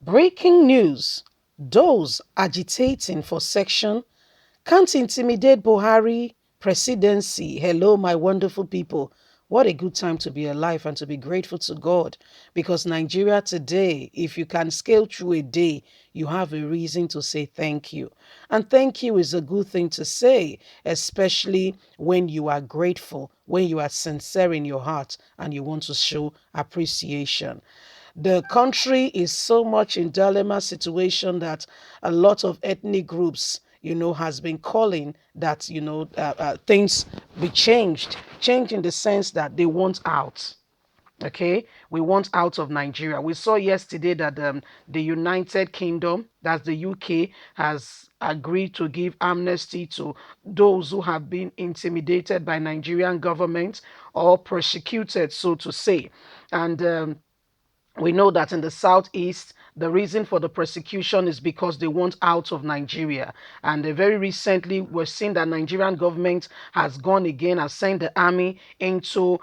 Breaking news. Those agitating for section can't intimidate Buhari presidency. Hello, my wonderful people. What a good time to be alive and to be grateful to God. Because Nigeria today, if you can scale through a day, you have a reason to say thank you. And thank you is a good thing to say, especially when you are grateful, when you are sincere in your heart and you want to show appreciation. The country is so much in dilemma situation that a lot of ethnic groups, has been calling that, things be changed. Change in the sense that they want out. Okay, we want out of Nigeria. We saw yesterday that the United Kingdom, that's the UK, has agreed to give amnesty to those who have been intimidated by Nigerian government or persecuted, so to say. And we know that in the southeast, the reason for the persecution is because they want out of Nigeria. And very recently, we're seeing that Nigerian government has gone again, has sent the army into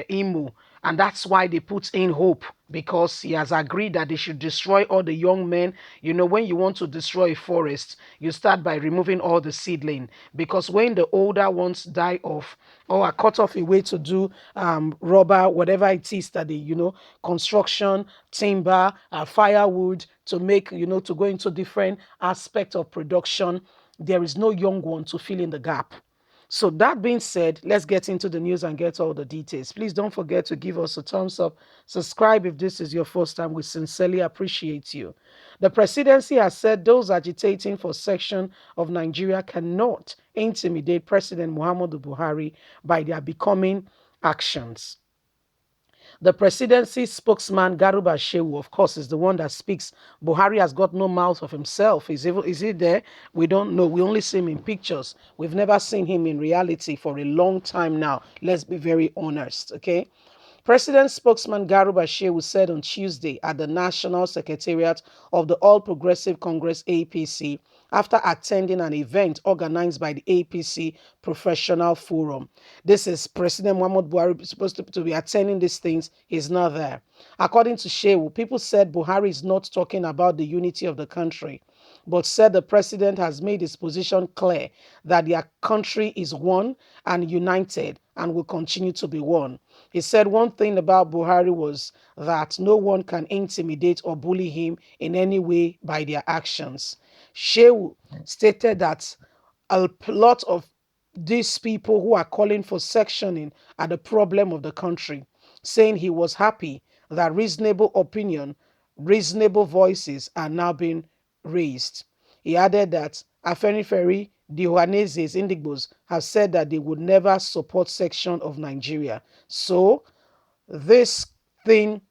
Imo, and that's why they put in hope, because he has agreed that they should destroy all the young men. When you want to destroy a forest, you start by removing all the seedling, because when the older ones die off or are cut off away to do rubber, whatever it is that they, construction, timber, firewood, to make, to go into different aspects of production, there is no young one to fill in the gap. So that being said, let's get into the news and get all the details. Please don't forget to give us a thumbs up. Subscribe if this is your first time. We sincerely appreciate you. The presidency has said those agitating for section of Nigeria cannot intimidate President Muhammadu Buhari by their becoming actions. The presidency spokesman Garuba Shehu, of course, is the one that speaks. Buhari has got no mouth of himself. Is he there? We don't know. We only see him in pictures. We've never seen him in reality for a long time now. Let's be very honest, okay? President spokesman Garuba Shehu said on Tuesday at the National Secretariat of the All Progressive Congress APC after attending an event organized by the APC Professional Forum. This is President Muhammad Buhari supposed to be attending these things. He's not there. According to Shehu, people said Buhari is not talking about the unity of the country, but said the president has made his position clear that their country is one and united and will continue to be one. He said one thing about Buhari was that no one can intimidate or bully him in any way by their actions. Shehu stated that a lot of these people who are calling for sectioning are the problem of the country, saying he was happy that reasonable opinion, reasonable voices are now being raised. He added that Afeniferi, the Ohanezes, Indigbos have said that they would never support section of Nigeria. So this thing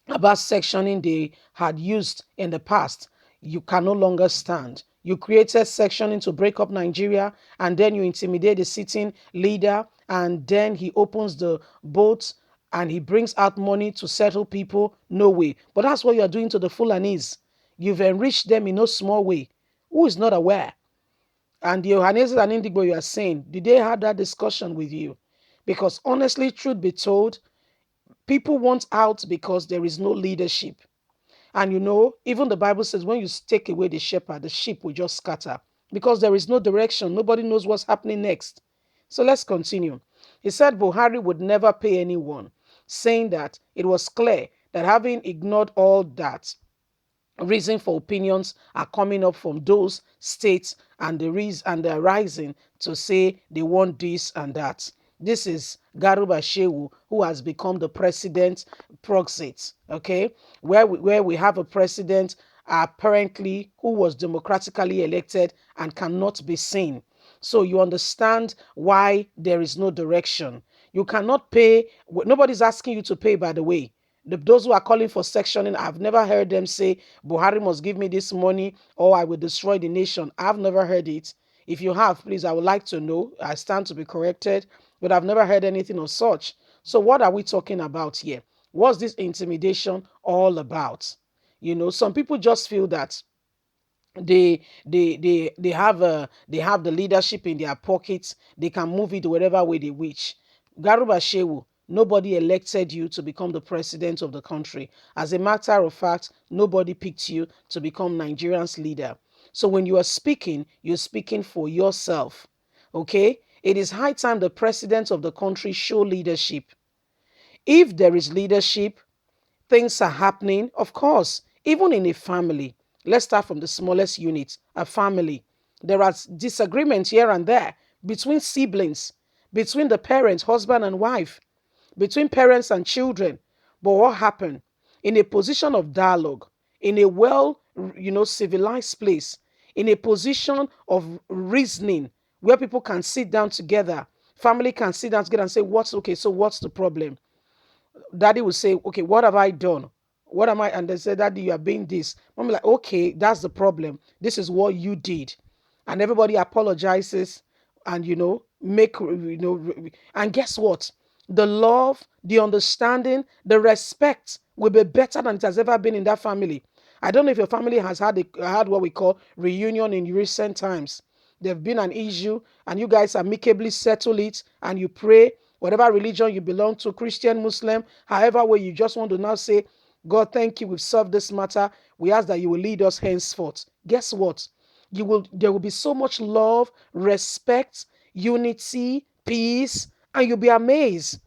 about sectioning they had used in the past, you can no longer stand. You created sectioning to break up Nigeria, and then you intimidate the sitting leader, and then he opens the boats and he brings out money to settle people. No way. But that's what you are doing to the Fulanese. You've enriched them in no small way. Who is not aware? And the Ohaneses and Indigo you are saying, did they have that discussion with you? Because honestly, truth be told, people want out because there is no leadership. And even the Bible says when you take away the shepherd, the sheep will just scatter because there is no direction. Nobody knows what's happening next. So let's continue. He said Buhari would never pay anyone, saying that it was clear that having ignored all that, reason for opinions are coming up from those states, and the reason and they're rising to say they want this and that. This is Garuba Shehu, who has become the president proxy, okay, where we have a president apparently who was democratically elected and cannot be seen. So you understand why there is no direction. You cannot pay. Nobody's asking you to pay, by the way. Those who are calling for sectioning, I've never heard them say, Buhari must give me this money or I will destroy the nation. I've never heard it. If you have, please, I would like to know. I stand to be corrected, but I've never heard anything of such. So what are we talking about here? What's this intimidation all about? Some people just feel that they have the leadership in their pockets. They can move it whatever way they wish. Garuba Shehu, Nobody elected you to become the president of the country. As a matter of fact, nobody picked you to become Nigeria's leader. So when you are speaking, you're speaking for yourself. Okay? It is high time the president of the country show leadership. If there is leadership, things are happening. Of course, even in a family, let's start from the smallest unit, a family. There are disagreements here and there between siblings, between the parents, husband and wife, between parents and children. But what happened? In a position of dialogue, in a well, civilized place, in a position of reasoning, where people can sit down together, family can sit down together and say, what's okay, so what's the problem? Daddy will say, okay, what have I done? What am I? And they say, Daddy, you are being this. I'm like, okay, that's the problem. This is what you did. And everybody apologizes and, and guess what? The love, the understanding, the respect will be better than it has ever been in that family. I don't know if your family has had what we call reunion in recent times. There've been an issue and you guys amicably settle it and you pray, whatever religion you belong to, Christian, Muslim, however way you just want to now say, God, thank you, we've solved this matter. We ask that you will lead us henceforth. Guess what? There will be so much love, respect, unity, peace, and you'll be amazed.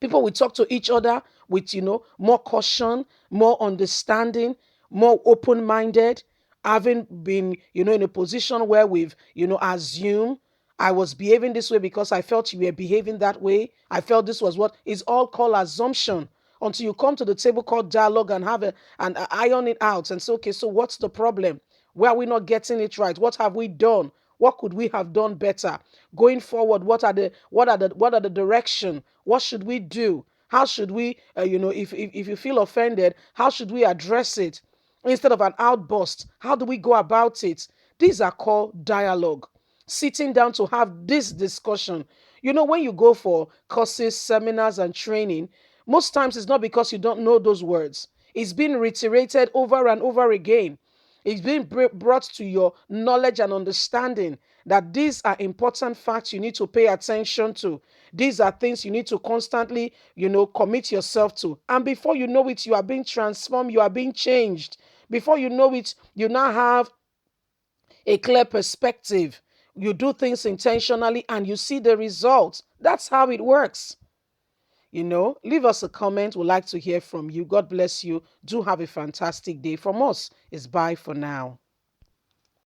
People will talk to each other with, more caution, more understanding, more open minded. Having been, in a position where we've, assumed I was behaving this way because I felt you were behaving that way. I felt this was what is all called assumption until you come to the table called dialogue and have and iron it out and say, okay, so what's the problem? Where are we not getting it right? What have we done? What could we have done better going forward? What are the direction? What should we do? How should we, if you feel offended, how should we address it instead of an outburst? How do we go about it? These are called dialogue. Sitting down to have this discussion. When you go for courses, seminars, and training, most times it's not because you don't know those words. It's been reiterated over and over again. It's being brought to your knowledge and understanding that these are important facts you need to pay attention to. These are things you need to constantly, commit yourself to. And before you know it, you are being transformed, you are being changed. Before you know it, you now have a clear perspective. You do things intentionally and you see the results. That's how it works. Leave us a comment. We'd like to hear from you. God bless you. Do have a fantastic day. From us, it's bye for now.